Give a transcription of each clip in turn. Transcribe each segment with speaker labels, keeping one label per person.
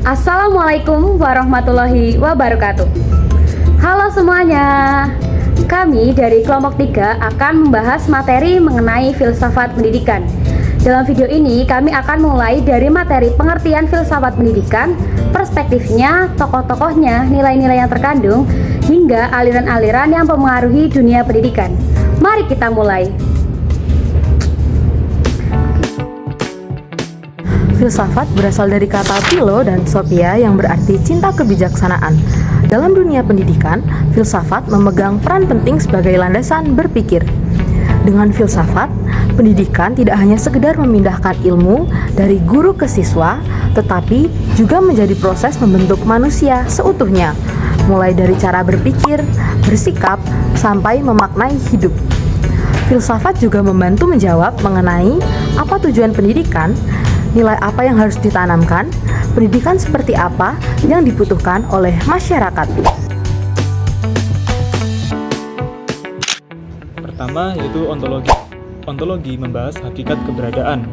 Speaker 1: Assalamualaikum warahmatullahi wabarakatuh. Halo semuanya. Kami dari kelompok 3 akan membahas materi mengenai filsafat pendidikan. Dalam video ini kami akan mulai dari materi pengertian filsafat pendidikan, perspektifnya, tokoh-tokohnya, nilai-nilai yang terkandung, hingga aliran-aliran yang mempengaruhi dunia pendidikan. Mari kita mulai.
Speaker 2: Filsafat berasal dari kata philo dan sophia yang berarti cinta kebijaksanaan. Dalam dunia pendidikan, filsafat memegang peran penting sebagai landasan berpikir. Dengan filsafat, pendidikan tidak hanya sekedar memindahkan ilmu dari guru ke siswa, tetapi juga menjadi proses membentuk manusia seutuhnya, mulai dari cara berpikir, bersikap, sampai memaknai hidup. Filsafat juga membantu menjawab mengenai apa tujuan pendidikan, nilai apa yang harus ditanamkan, pendidikan seperti apa yang dibutuhkan oleh masyarakat.
Speaker 3: Pertama yaitu ontologi. Ontologi membahas hakikat keberadaan.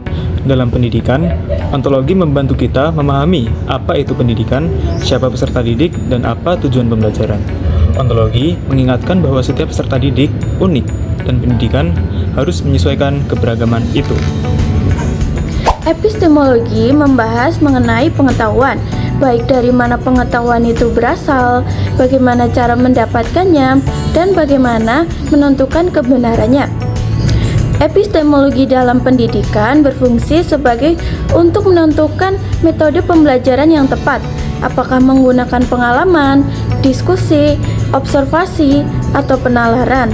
Speaker 3: Dalam pendidikan, ontologi membantu kita memahami apa itu pendidikan, siapa peserta didik, dan apa tujuan pembelajaran. Ontologi mengingatkan bahwa setiap peserta didik unik, dan pendidikan harus menyesuaikan keberagaman itu.
Speaker 4: Epistemologi membahas mengenai pengetahuan, baik dari mana pengetahuan itu berasal, bagaimana cara mendapatkannya, dan bagaimana menentukan kebenarannya. Epistemologi dalam pendidikan berfungsi sebagai untuk menentukan metode pembelajaran yang tepat, apakah menggunakan pengalaman, diskusi, observasi, atau penalaran.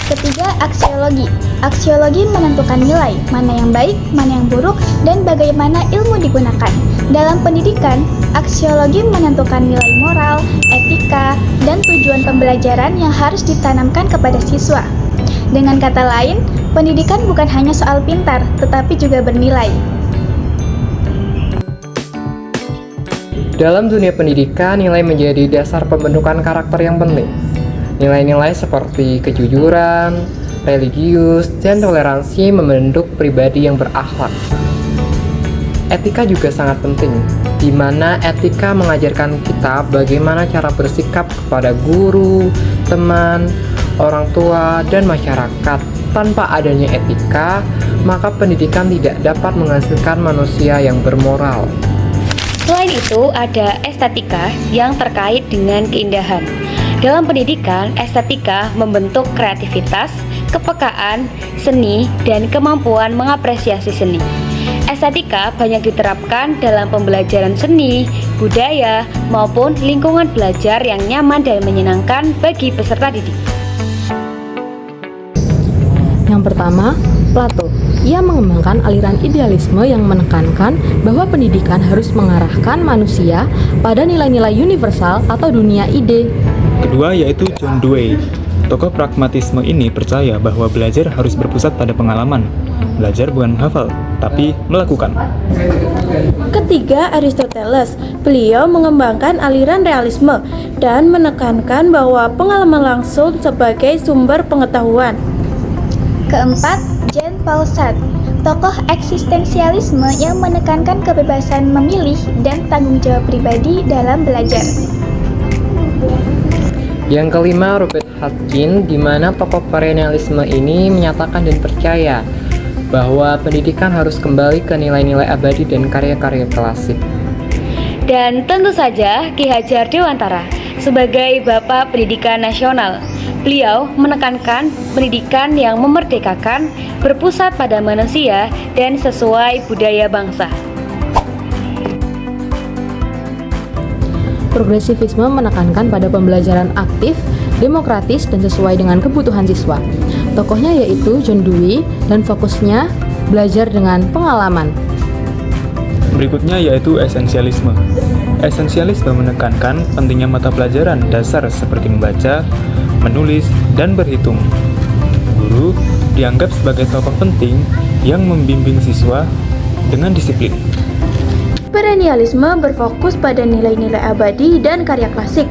Speaker 5: Ketiga, aksiologi. Aksiologi menentukan nilai, mana yang baik, mana yang buruk, dan bagaimana ilmu digunakan. Dalam pendidikan, aksiologi menentukan nilai moral, etika, dan tujuan pembelajaran yang harus ditanamkan kepada siswa. Dengan kata lain, pendidikan bukan hanya soal pintar, tetapi juga bernilai.
Speaker 6: Dalam dunia pendidikan, nilai menjadi dasar pembentukan karakter yang penting. Nilai-nilai seperti kejujuran, religius, dan toleransi membentuk pribadi yang berakhlak. Etika juga sangat penting, di mana etika mengajarkan kita bagaimana cara bersikap kepada guru, teman, orang tua, dan masyarakat. Tanpa adanya etika, maka pendidikan tidak dapat menghasilkan manusia yang bermoral.
Speaker 1: Selain itu, ada estetika yang terkait dengan keindahan. Dalam pendidikan, estetika membentuk kreativitas, kepekaan, seni, dan kemampuan mengapresiasi seni. Estetika banyak diterapkan dalam pembelajaran seni, budaya, maupun lingkungan belajar yang nyaman dan menyenangkan bagi peserta didik.
Speaker 2: Yang pertama, Plato. Ia mengembangkan aliran idealisme yang menekankan bahwa pendidikan harus mengarahkan manusia pada nilai-nilai universal atau dunia ide.
Speaker 3: Kedua yaitu John Dewey. Tokoh pragmatisme ini percaya bahwa belajar harus berpusat pada pengalaman. Belajar bukan menghafal, tapi melakukan.
Speaker 4: Ketiga, Aristoteles. Beliau mengembangkan aliran realisme dan menekankan bahwa pengalaman langsung sebagai sumber pengetahuan.
Speaker 5: Keempat, Jean-Paul Sartre. Tokoh eksistensialisme yang menekankan kebebasan memilih dan tanggung jawab pribadi dalam belajar.
Speaker 6: Yang kelima, Robert Hutchins, di mana tokoh perennialisme ini menyatakan dan percaya bahwa pendidikan harus kembali ke nilai-nilai abadi dan karya-karya klasik.
Speaker 1: Dan tentu saja Ki Hajar Dewantara sebagai Bapak Pendidikan Nasional. Beliau menekankan pendidikan yang memerdekakan, berpusat pada manusia, dan sesuai budaya bangsa.
Speaker 2: Progresivisme menekankan pada pembelajaran aktif, demokratis, dan sesuai dengan kebutuhan siswa. Tokohnya yaitu John Dewey dan fokusnya belajar dengan pengalaman.
Speaker 3: Berikutnya yaitu esensialisme. Esensialisme menekankan pentingnya mata pelajaran dasar seperti membaca, menulis, dan berhitung. Guru dianggap sebagai tokoh penting yang membimbing siswa dengan disiplin.
Speaker 4: Perennialisme berfokus pada nilai-nilai abadi dan karya klasik.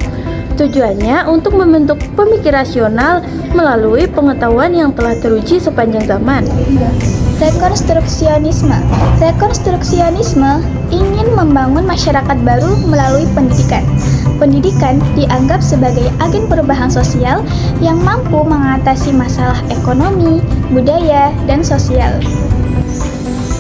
Speaker 4: Tujuannya untuk membentuk pemikir rasional melalui pengetahuan yang telah teruji sepanjang zaman.
Speaker 5: Rekonstruksionisme. Rekonstruksionisme ingin membangun masyarakat baru melalui pendidikan. Pendidikan dianggap sebagai agen perubahan sosial yang mampu mengatasi masalah ekonomi, budaya, dan sosial.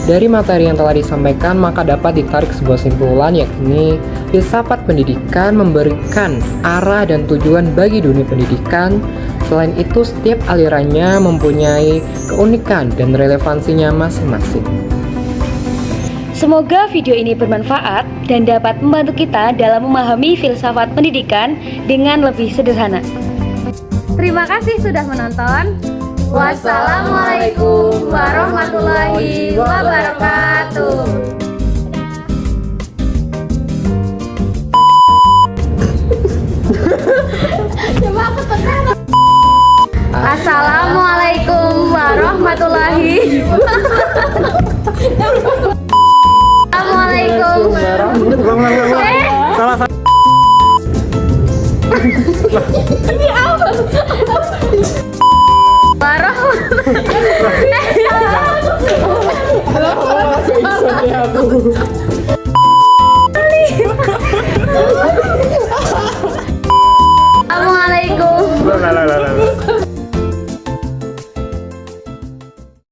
Speaker 6: Dari materi yang telah disampaikan, maka dapat ditarik sebuah kesimpulan, yakni filsafat pendidikan memberikan arah dan tujuan bagi dunia pendidikan. Selain itu, setiap alirannya mempunyai keunikan dan relevansinya masing-masing.
Speaker 1: Semoga video ini bermanfaat dan dapat membantu kita dalam memahami filsafat pendidikan dengan lebih sederhana. Terima kasih sudah menonton. Wassalamualaikum warahmatullahi wabarakatuh. Assalamualaikum warahmatullahi Assalamualaikum.
Speaker 3: Salah.
Speaker 1: Warahmatullahi